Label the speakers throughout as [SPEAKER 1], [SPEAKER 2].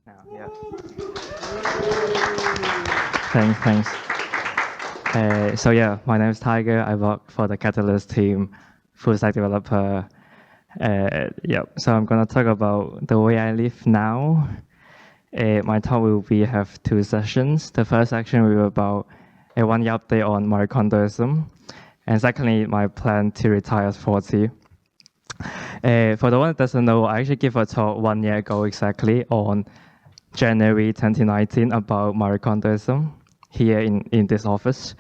[SPEAKER 1] Now, yeah. Thanks. So yeah, my name is Tiger. I work for the Catalyst team, full stack developer. Yeah, so I'm gonna talk about the way I live now. My talk will be have two sessions. The first section will be about a one-year update on my Kondoism, and secondly, my plan to retire at 40. For the one that doesn't know, I actually gave a talk 1 year ago exactly on January 2019 about Kondoism here in this office.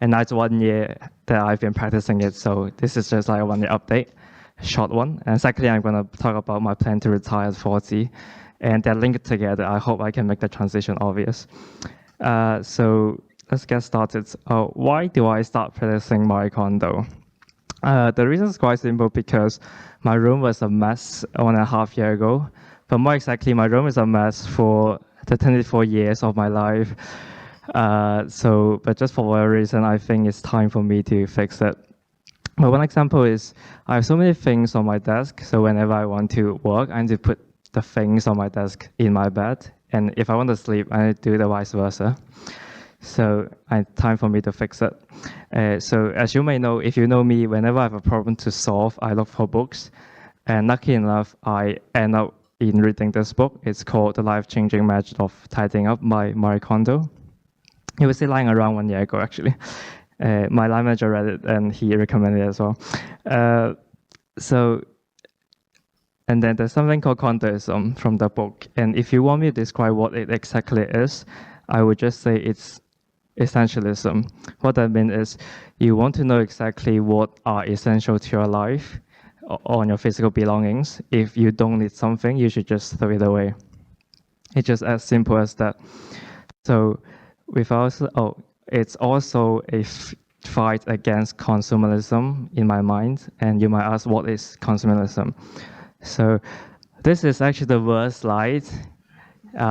[SPEAKER 1] And that's 1 year that I've been practicing it. So this is just like a 1 year update, short one. And secondly, I'm going to talk about my plan to retire at 40. And they're linked together. I hope I can make the transition obvious. So let's get started. Why do I start practicing Kondo? The reason is quite simple because my room was a mess 1.5 years ago. But more exactly, my room is a mess for the 24 years of my life. But just for whatever reason, I think it's time for me to fix it. But one example is I have so many things on my desk. So whenever I want to work, I need to put the things on my desk in my bed. And if I want to sleep, I need to do the vice versa. So time for me to fix it. So as you may know, if you know me, whenever I have a problem to solve, I look for books. And lucky enough, I end up in reading this book. It's called The Life-Changing Magic of Tidying Up by Marie Kondo. It was still lying around 1 year ago, actually. My line manager read it, and he recommended it as well. And then there's something called Kondoism from the book. And if you want me to describe what it exactly is, I would just say it's essentialism. What that means is you want to know exactly what are essential to your life on your physical belongings. If you don't need something, you should just throw it away. It's just as simple as that. So it's also a fight against consumerism in my mind. And you might ask, what is consumerism? So this is actually the worst slide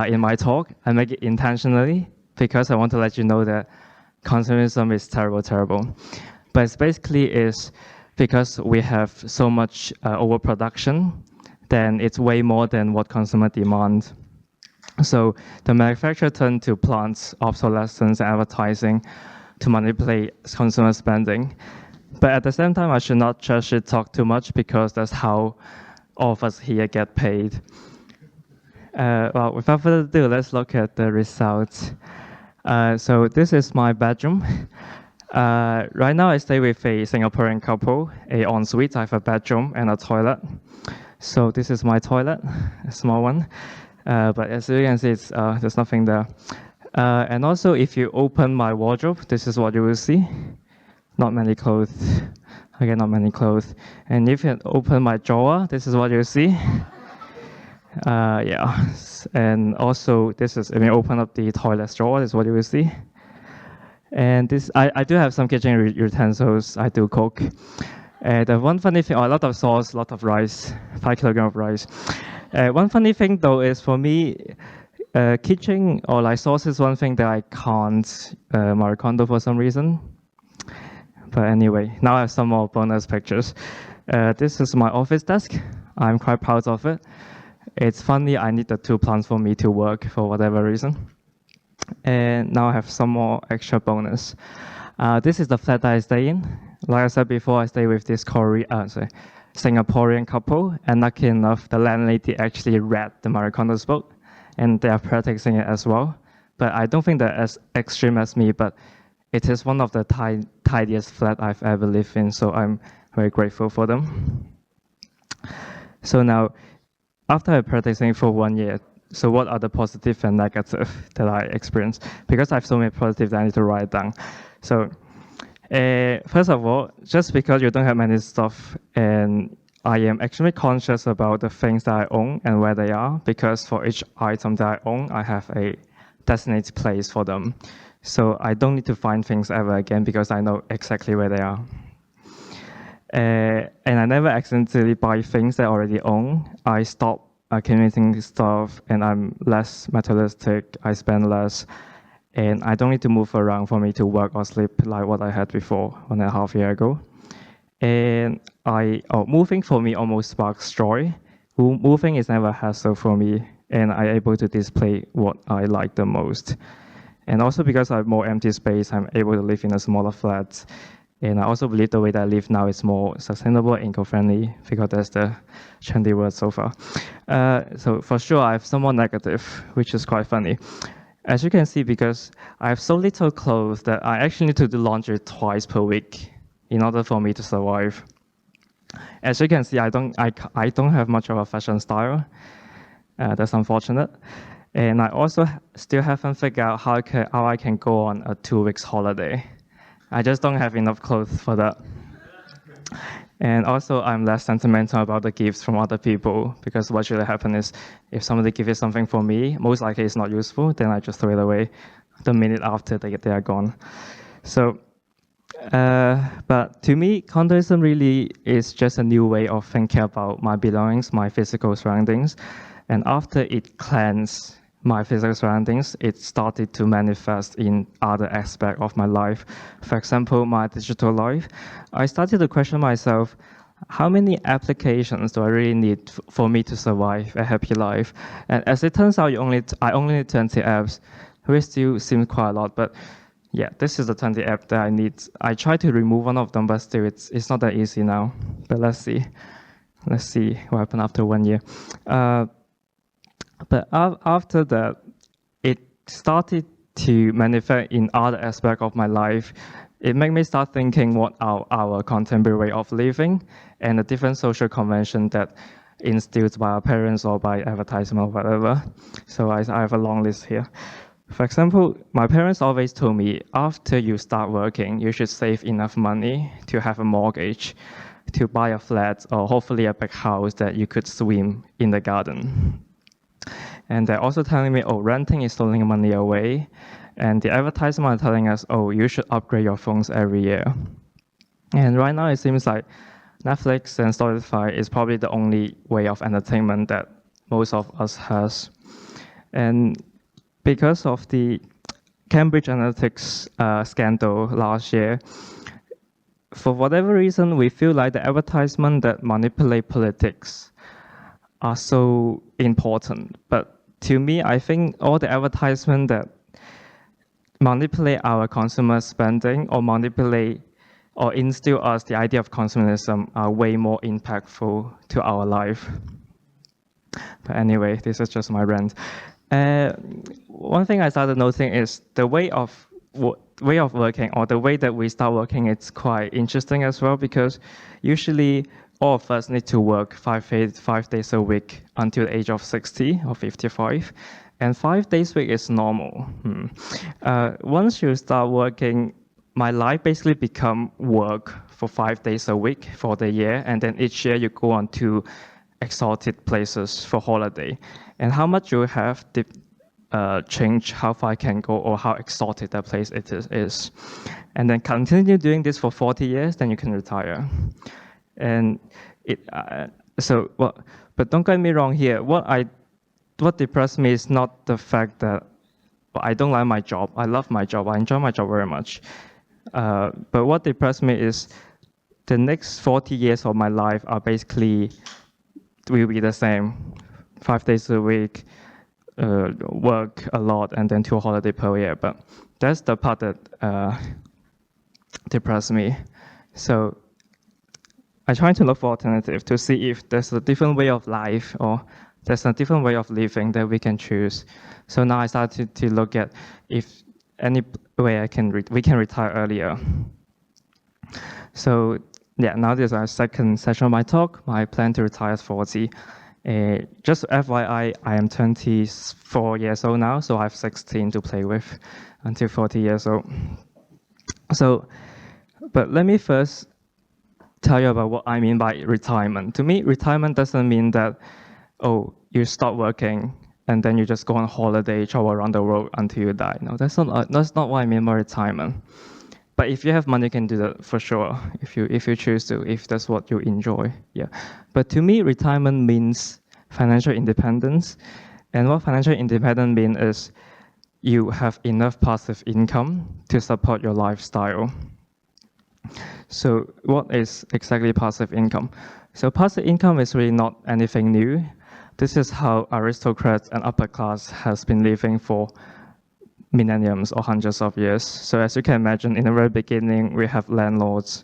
[SPEAKER 1] in my talk. I make it intentionally because I want to let you know that consumerism is terrible. But it's basically is because we have so much overproduction, then it's way more than what consumer demand. So the manufacturer turned to plant obsolescence and advertising to manipulate consumer spending. But at the same time, I should not just talk too much because that's how all of us here get paid. Well, without further ado, let's look at the results. So this is my bedroom. Right now, I stay with a Singaporean couple, a ensuite. I have a bedroom and a toilet. So this is my toilet, a small one. But as you can see, there's nothing there. And also, if you open my wardrobe, this is what you will see. Not many clothes. Again, not many clothes. And if you open my drawer, this is what you see. Yeah. And also, this is, when you open up the toilet drawer, this is what you will see. And this, I do have some kitchen utensils. I do cook. The one funny thing, a lot of sauce, a lot of rice, 5 kilograms of rice. One funny thing though is for me, kitchen or like sauce is one thing that I can't Marie Kondo for some reason. But anyway, now I have some more bonus pictures. This is my office desk. I'm quite proud of it. It's funny, I need the 2 plants for me to work for whatever reason. And now I have some more extra bonus. This is the flat that I stay in. Like I said before, I stay with this Singaporean couple. And lucky enough, the landlady actually read the Marie Kondo's book. And they are practicing it as well. But I don't think they're as extreme as me, but it is one of the tidiest flat I've ever lived in. So I'm very grateful for them. So now, after I practicing for 1 year, so what are the positive and negative that I experienced? Because I have so many positive that I need to write down. So first of all, just because you don't have many stuff, and I am extremely conscious about the things that I own and where they are, because for each item that I own, I have a designated place for them. So I don't need to find things ever again because I know exactly where they are. And I never accidentally buy things that I already own. I stop accumulating stuff, and I'm less materialistic. I spend less, and I don't need to move around for me to work or sleep like what I had before 1.5 years ago. And moving for me almost sparks joy moving is never a hassle for me, and I'm able to display what I like the most. And also because I have more empty space, I'm able to live in a smaller flat. And I also believe the way that I live now is more sustainable and eco-friendly, because that's the trendy word so far. So for sure, I have somewhat negative, which is quite funny. As you can see, because I have so little clothes that I actually need to do laundry twice per week in order for me to survive. As you can see, I don't have much of a fashion style. That's unfortunate. And I also still haven't figured out how I can go on a 2 weeks holiday. I just don't have enough clothes for that. And also, I'm less sentimental about the gifts from other people, because what usually happens is if somebody gives you something for me, most likely it's not useful, then I just throw it away the minute after they are gone. So, but to me, Kondoism really is just a new way of thinking about my belongings, my physical surroundings. And after it cleansed my physical surroundings, it started to manifest in other aspects of my life. For example, my digital life. I started to question myself, how many applications do I really need for me to survive a happy life? And as it turns out, I only need 20 apps, which still seems quite a lot, but yeah, this is the 20 app that I need. I try to remove one of them, but still, it's not that easy now. But let's see. Let's see what happened after 1 year. But after that, it started to manifest in other aspects of my life. It made me start thinking what are our contemporary way of living and the different social convention that instilled by our parents or by advertisement or whatever. So I have a long list here. For example, my parents always told me, after you start working, you should save enough money to have a mortgage, to buy a flat, or hopefully a big house that you could swim in the garden. And they're also telling me, oh, renting is stealing money away. And the advertisement are telling us, oh, you should upgrade your phones every year. And right now it seems like Netflix and Spotify is probably the only way of entertainment that most of us has. And because of the Cambridge Analytics scandal last year, for whatever reason, we feel like the advertisement that manipulate politics are so important. But to me, I think all the advertisement that manipulate our consumer spending or manipulate or instill us the idea of consumerism are way more impactful to our life. But anyway, this is just my rant. One thing I started noticing is the way of working, or the way that we start working, it's quite interesting as well, because usually all of us need to work 5 days a week until the age of 60 or 55. And 5 days a week is normal. Once you start working, my life basically become work for 5 days a week for the year, and then each year you go on to exotic places for holiday. And how much you have change how far I can go or how exotic that place it is. And then continue doing this for 40 years, then you can retire. And but don't get me wrong here. What depressed me is not the fact that I don't like my job. I love my job. I enjoy my job very much. But what depressed me is the next 40 years of my life are basically will be the same. 5 days a week, work a lot, and then 2 holidays per year. But that's the part that depressed me. So I try to look for alternative to see if there's a different way of life or there's a different way of living that we can choose. So now I started to look at if any way we can retire earlier. So yeah, now this is our second session of my talk. My plan to retire at 40. Just FYI, I am 24 years old now, so I have 16 to play with until 40 years old. So, but let me first tell you about what I mean by retirement. To me, retirement doesn't mean that, oh, you stop working and then you just go on holiday, travel around the world until you die. No, that's not what I mean by retirement. But if you have money, you can do that for sure. If you choose to, if that's what you enjoy, yeah. But to me, retirement means financial independence, and what financial independence means is you have enough passive income to support your lifestyle. So, what is exactly passive income? So passive income is really not anything new. This is how aristocrats and upper class has been living for millenniums or hundreds of years. So as you can imagine, in the very beginning, we have landlords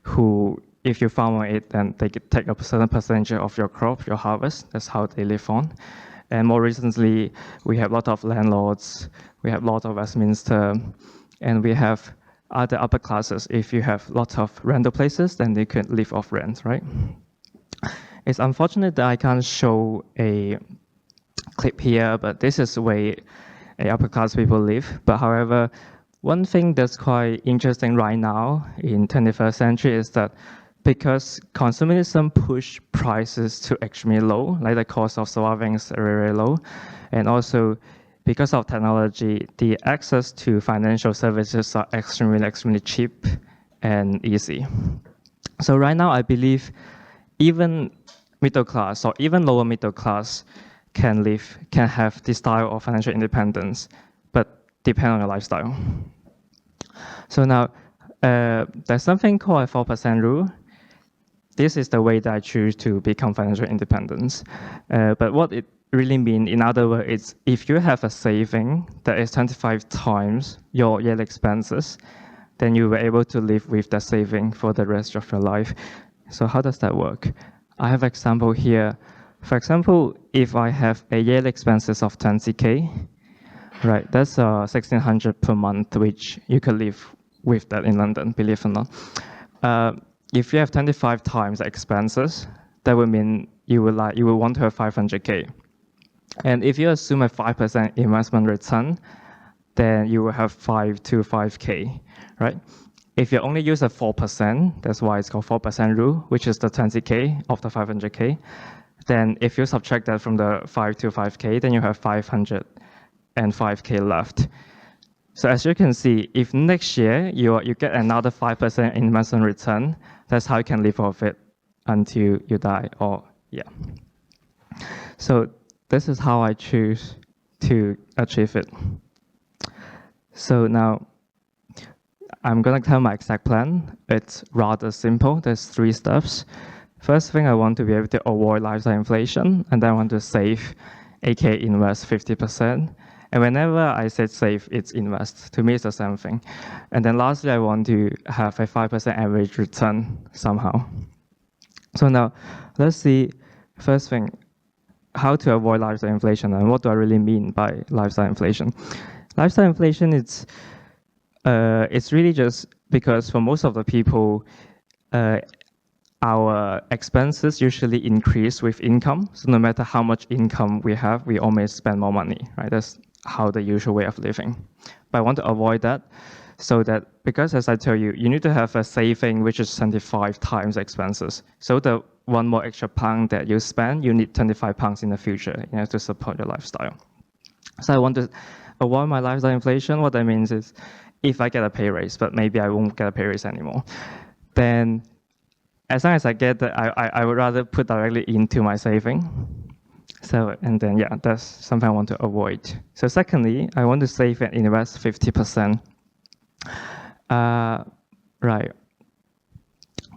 [SPEAKER 1] who, if you farm on it, then they could take a certain percentage of your crop, your harvest. That's how they live on. And more recently, we have a lot of landlords, we have a lot of Westminster, and we have other upper classes. If you have lots of rental places, then they can live off rent, right? It's unfortunate that I can't show a clip here, but this is the way upper class people live. But however, one thing that's quite interesting right now in 21st century is that because consumerism push prices to extremely low, like the cost of surviving is very, very low, and also because of technology, the access to financial services are extremely cheap and easy. So right now, I believe even middle class or even lower middle class can have this style of financial independence, but depend on your lifestyle. So now, there's something called a 4% rule. This is the way that I choose to become financial independent. But what it really means, in other words, is if you have a saving that is 25 times your yearly expenses, then you will be able to live with that saving for the rest of your life. So how does that work? I have an example here. For example, if I have a yearly expenses of 20K, right, that's 1,600 per month, which you could live with that in London, believe it or not. If you have 25 times expenses, that would mean you would want to have 500K. And if you assume a 5% investment return, then you will have 5 to 5K, right? If you only use a 4%, that's why it's called 4% rule, which is the 20K of the 500K. Then if you subtract that from the 5 to 5K, then you have 505K left. So as you can see, if next year you get another 5% investment return, that's how you can live off it until you die, or yeah. So this is how I choose to achieve it. So now I'm gonna tell my exact plan. It's rather simple. There's 3 steps. First thing, I want to be able to avoid lifestyle inflation, and then I want to save, aka invest 50%. And whenever I say save, it's invest. To me, it's the same thing. And then lastly, I want to have a 5% average return somehow. So now, let's see, first thing, how to avoid lifestyle inflation, and what do I really mean by lifestyle inflation? Lifestyle inflation, it's really just because for most of the people, our expenses usually increase with income. So no matter how much income we have, we always spend more money, right? That's how the usual way of living. But I want to avoid that, so that, because as I tell you, you need to have a saving which is 25 times expenses. So the one more extra pound that you spend, you need 25 pounds in the future, to support your lifestyle. So I want to avoid my lifestyle inflation. What that means is, if I get a pay raise, but maybe I won't get a pay raise anymore, then as long as I get that, I would rather put directly into my saving. So, and then, yeah, that's something I want to avoid. So secondly, I want to save and invest 50%. Right.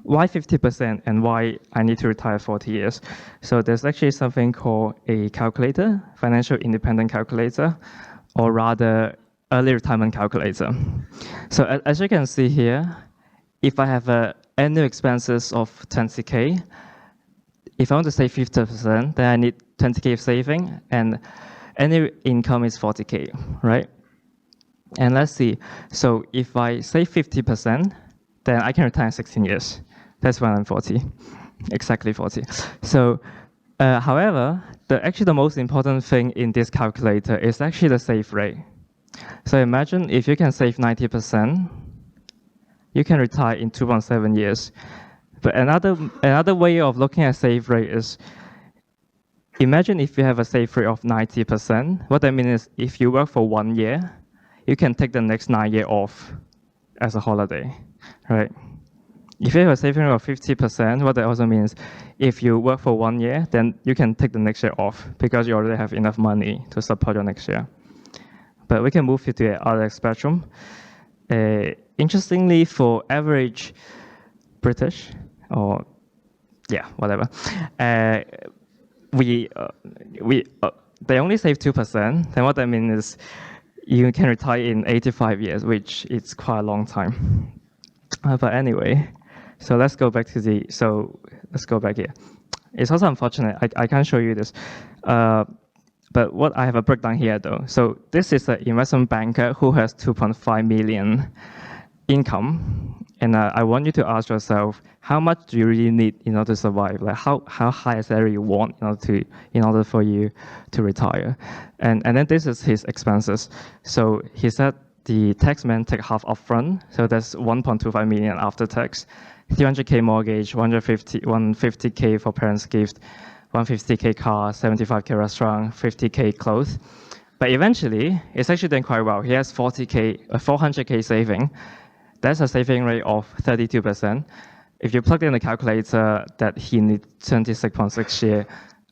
[SPEAKER 1] Why 50% and why I need to retire 40 years? So there's actually something called a calculator, financial independent calculator, or rather early retirement calculator. So as you can see here, if I have annual expenses of 20K, if I want to save 50%, then I need 20K of saving, and annual income is 40K, right? And let's see, so if I save 50%, then I can retire in 16 years. That's when I'm 40, exactly 40. So, however, actually the most important thing in this calculator is actually the save rate. So imagine if you can save 90%, you can retire in 2.7 years. But another way of looking at save rate is, imagine if you have a save rate of 90%. What that means is, if you work for 1 year, you can take the next 9 years off as a holiday, right? If you have a saving rate of 50%, what that also means, if you work for 1 year, then you can take the next year off because you already have enough money to support your next year. But we can move to the other spectrum. Interestingly, for average British or yeah, whatever. Uh, we they only save 2%. Then what that means is you can retire in 85 years, which is quite a long time. But anyway, so let's go back to let's go back here. It's also unfortunate I can't show you this. But what I have a breakdown here though. So this is an investment banker who has 2.5 million income. And I want you to ask yourself, how much do you really need in order to survive? Like how high a salary you want in order for you to retire? And then this is his expenses. So he said the taxman take half upfront, so that's 1.25 million after tax, 300K mortgage, 150K for parents' gift, 150K car, 75K restaurant, 50K clothes. But eventually, it's actually done quite well. He has 400K saving. That's a saving rate of 32%. If you plug in the calculator, that he needs 26.6 years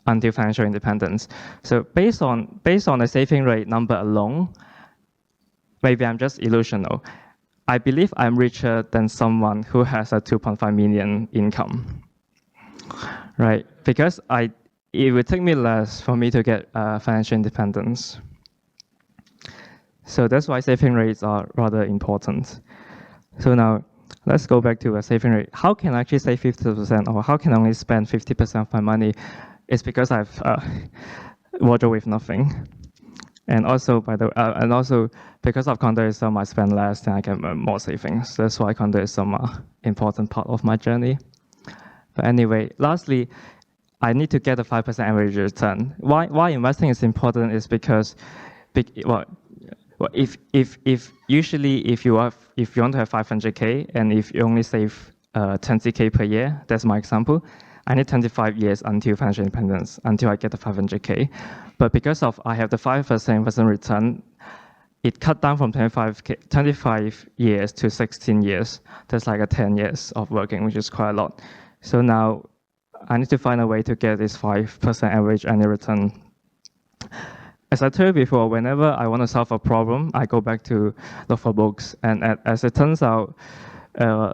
[SPEAKER 1] until financial independence. So based on the saving rate number alone, maybe I'm just illusional. I believe I'm richer than someone who has a 2.5 million income, right? Because it would take me less for me to get financial independence. So that's why saving rates are rather important. So now let's go back to a saving rate. How can I actually save 50%, or how can I only spend 50% of my money? It's because I've wardrobe with nothing. And also, because of Kondoism, I spend less, then I get more savings. That's why Kondoism is an important part of my journey. But anyway, lastly, I need to get a 5% average return. Why investing is important is because, if you want to have 500K and if you only save 20K per year, that's my example. I need 25 years until financial independence, until I get the 500K. But because I have the 5% investment return, it cut down from 25 years to 16 years. That's like a 10 years of working, which is quite a lot. So now I need to find a way to get this 5% average annual return. As I told you before, whenever I want to solve a problem, I go back to look for books. And as it turns out,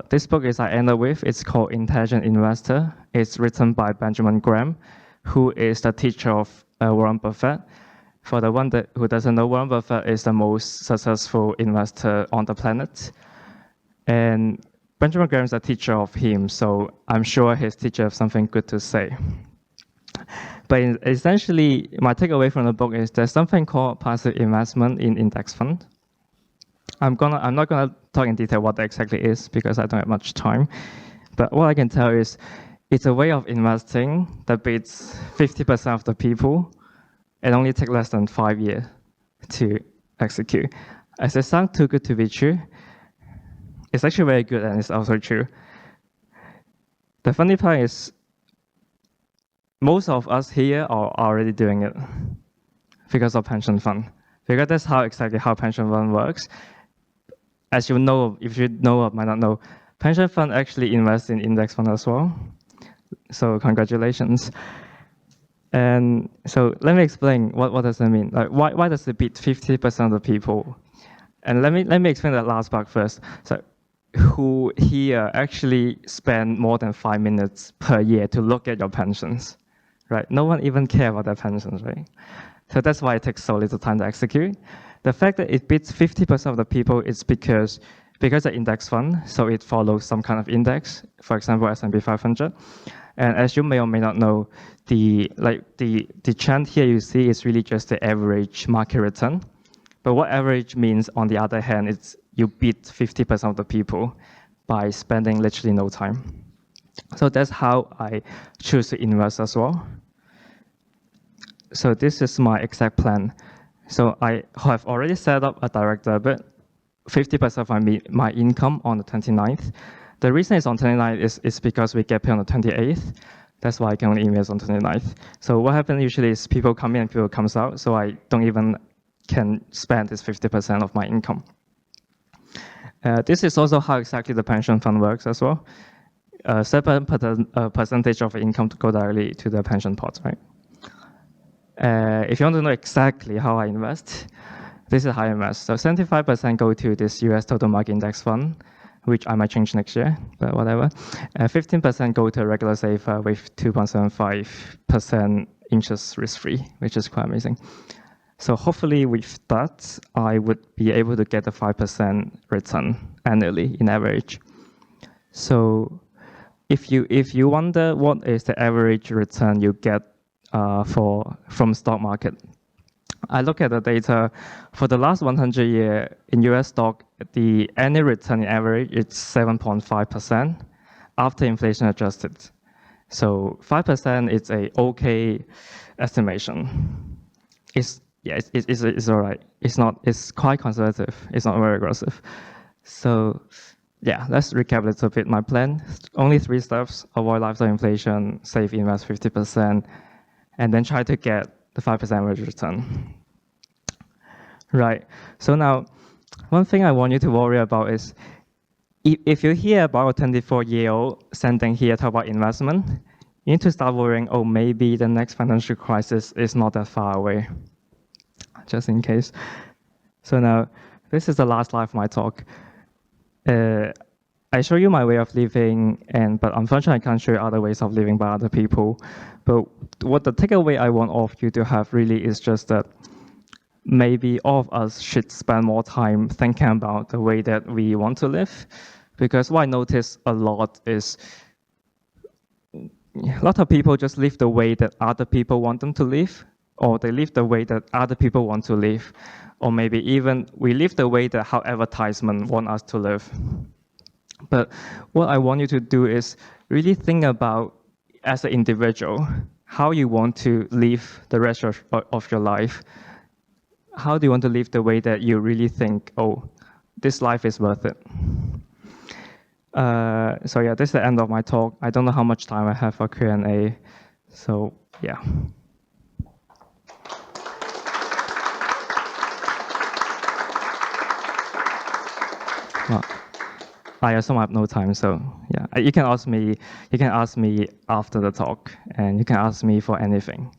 [SPEAKER 1] this book I ended with, it's called Intelligent Investor. It's written by Benjamin Graham, who is the teacher of Warren Buffett. For the one who doesn't know, Warren Buffett is the most successful investor on the planet. And Benjamin Graham is a teacher of him, so I'm sure his teacher has something good to say. But essentially, my takeaway from the book is there's something called passive investment in index fund. I'm not gonna talk in detail what that exactly is because I don't have much time. But what I can tell is it's a way of investing that beats 50% of the people and only take less than 5 years to execute. As it sounds too good to be true, it's actually very good and it's also true. The funny part is most of us here are already doing it because of pension fund. Because that's exactly how pension fund works. As you know, if you know or might not know, pension fund actually invest in index fund as well. So congratulations. And so let me explain what does that mean. Like why does it beat 50% of the people? And let me explain that last part first. So who here actually spend more than 5 minutes per year to look at your pensions, right? No one even care about their pensions, right? So that's why it takes so little time to execute. The fact that it beats 50% of the people is because the index fund, so it follows some kind of index, for example, S&P 500. And as you may or may not know, the trend here you see is really just the average market return. But what average means, on the other hand, is you beat 50% of the people by spending literally no time. So that's how I choose to invest as well. So this is my exact plan. So I have already set up a direct debit, 50% of my income on the 29th. The reason it's on 29th is because we get paid on the 28th. That's why I can only invest on 29th. So what happens usually is people come in and people comes out, so I don't even can spend this 50% of my income. This is also how exactly the pension fund works as well. A certain percentage of income to go directly to the pension pot, right? If you want to know exactly how I invest, this is how I invest. So 75% go to this US Total Market Index Fund. which I might change next year, but whatever. 15% go to a regular saver with 2.75% interest risk-free, which is quite amazing. So hopefully with that, I would be able to get a 5% return annually in average. So if you wonder what is the average return you get from stock market, I look at the data for the last 100 years in US stock, the annual return in average is 7.5% after inflation adjusted. So 5% is a okay estimation. It's all right. It's quite conservative. It's not very aggressive. So yeah, let's recap a little bit. My plan, only 3 steps: avoid lifestyle inflation, save, invest 50%, and then try to get the 5% average return. Right. So now, one thing I want you to worry about is, if you hear about a 24-year-old standing here talk about investment, you need to start worrying, oh, maybe the next financial crisis is not that far away, just in case. So now, this is the last slide of my talk. I show you my way of living, but unfortunately, I can't show you other ways of living by other people. But what the takeaway I want all of you to have really is just that maybe all of us should spend more time thinking about the way that we want to live. Because what I notice a lot is a lot of people just live the way that other people want them to live, or they live the way that other people want to live, or maybe even we live the way that how advertisement want us to live. But what I want you to do is really think about, as an individual, how you want to live the rest of your life. How do you want to live the way that you really think, oh, this life is worth it? So yeah, this is the end of my talk. I don't know how much time I have for Q&A. So yeah. Well, I assume I have no time, so yeah. You can ask me after the talk, and you can ask me for anything,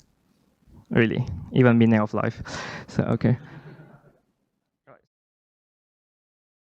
[SPEAKER 1] really, even meaning of life. So okay.